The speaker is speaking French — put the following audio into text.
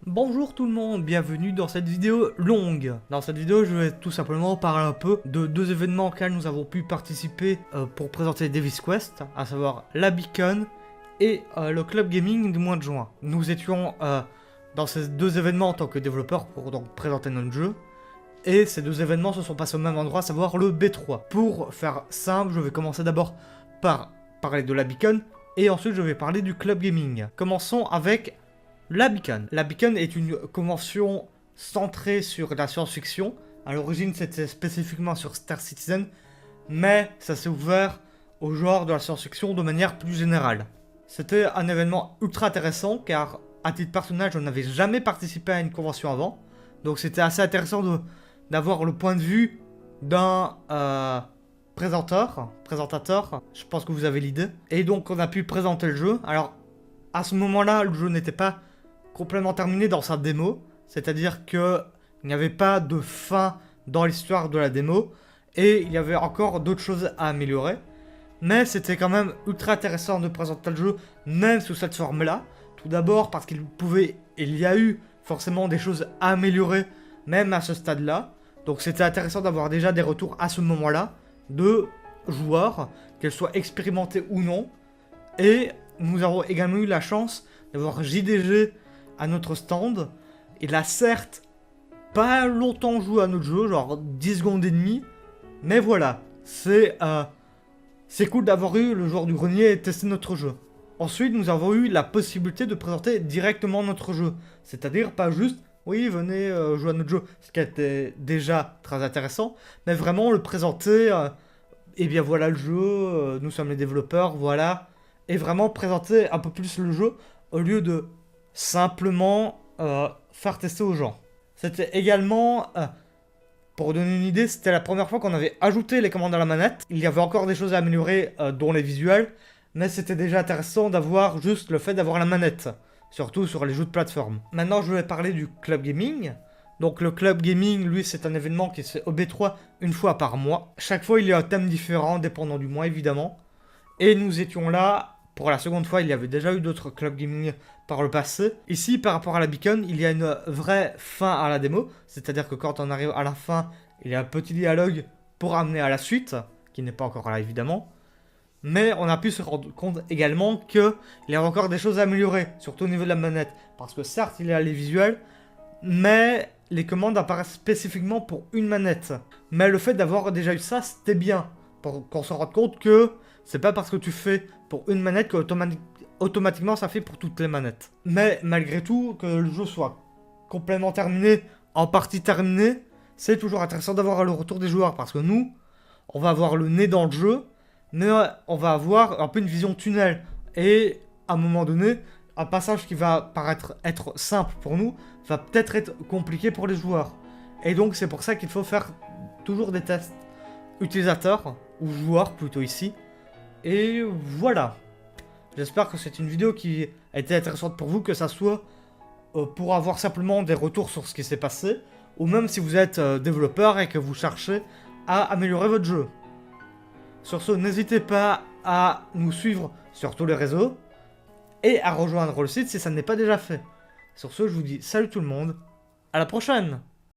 Bonjour tout le monde, bienvenue dans cette vidéo longue. Dans cette vidéo, je vais tout simplement parler un peu de deux événements auxquels nous avons pu participer pour présenter Devil's Quest, à savoir la Beacon et le Club Gaming du mois de juin. Nous étions dans ces deux événements en tant que développeurs pour donc présenter notre jeu. Et ces deux événements se sont passés au même endroit, à savoir le B3. Pour faire simple, je vais commencer d'abord par parler de la Beacon et ensuite je vais parler du Club Gaming. Commençons avec la Beacon. La Beacon est une convention centrée sur la science-fiction. À l'origine, c'était spécifiquement sur Star Citizen, mais ça s'est ouvert au genre de la science-fiction de manière plus générale. C'était un événement ultra intéressant, car à titre personnel, je n'avais jamais participé à une convention avant. Donc c'était assez intéressant d'avoir le point de vue d'un présentateur. Je pense que vous avez l'idée. Et donc on a pu présenter le jeu. Alors, à ce moment-là, le jeu n'était pas complètement terminé dans sa démo, c'est-à-dire que il n'y avait pas de fin dans l'histoire de la démo, et il y avait encore d'autres choses à améliorer, mais c'était quand même ultra intéressant de présenter le jeu, même sous cette forme-là. Tout d'abord parce il y a eu forcément des choses à améliorer, même à ce stade-là, donc c'était intéressant d'avoir déjà des retours à ce moment-là, de joueurs, qu'elles soient expérimentés ou non, et nous avons également eu la chance d'avoir JDG à notre stand. Il a certes pas longtemps joué à notre jeu, genre 10 secondes et demie, mais voilà, c'est cool d'avoir eu le joueur du grenier et tester notre jeu. Ensuite, nous avons eu la possibilité de présenter directement notre jeu, c'est-à-dire pas juste, oui, venez jouer à notre jeu, ce qui était déjà très intéressant, mais vraiment le présenter, et bien voilà le jeu, nous sommes les développeurs, voilà, et vraiment présenter un peu plus le jeu au lieu de simplement faire tester aux gens. C'était également, pour donner une idée, c'était la première fois qu'on avait ajouté les commandes à la manette. Il y avait encore des choses à améliorer, dont les visuels, mais c'était déjà intéressant d'avoir juste le fait d'avoir la manette, surtout sur les jeux de plateforme. Maintenant, je vais parler du Club Gaming. Donc le Club Gaming, lui, c'est un événement qui se fait au B3 une fois par mois. Chaque fois, il y a un thème différent, dépendant du mois, évidemment. Et nous étions là. Pour la seconde fois, il y avait déjà eu d'autres club gaming par le passé. Ici, par rapport à la Beacon, il y a une vraie fin à la démo. C'est-à-dire que quand on arrive à la fin, il y a un petit dialogue pour amener à la suite, qui n'est pas encore là évidemment. Mais on a pu se rendre compte également qu'il y a encore des choses à améliorer, surtout au niveau de la manette. Parce que certes, il y a les visuels, mais les commandes apparaissent spécifiquement pour une manette. Mais le fait d'avoir déjà eu ça, c'était bien. Pour qu'on se rende compte que c'est pas parce que tu fais pour une manette que automatiquement ça fait pour toutes les manettes. Mais malgré tout, que le jeu soit complètement terminé, en partie terminé, c'est toujours intéressant d'avoir le retour des joueurs. Parce que nous, on va avoir le nez dans le jeu, mais on va avoir un peu une vision tunnel. Et à un moment donné, un passage qui va paraître être simple pour nous, va peut-être être compliqué pour les joueurs. Et donc c'est pour ça qu'il faut faire toujours des tests utilisateurs, ou joueurs plutôt ici. Et voilà. J'espère que c'est une vidéo qui a été intéressante pour vous, que ça soit pour avoir simplement des retours sur ce qui s'est passé, ou même si vous êtes développeur et que vous cherchez à améliorer votre jeu. Sur ce, n'hésitez pas à nous suivre sur tous les réseaux, et à rejoindre le site si ça n'est pas déjà fait. Sur ce, je vous dis salut tout le monde, à la prochaine!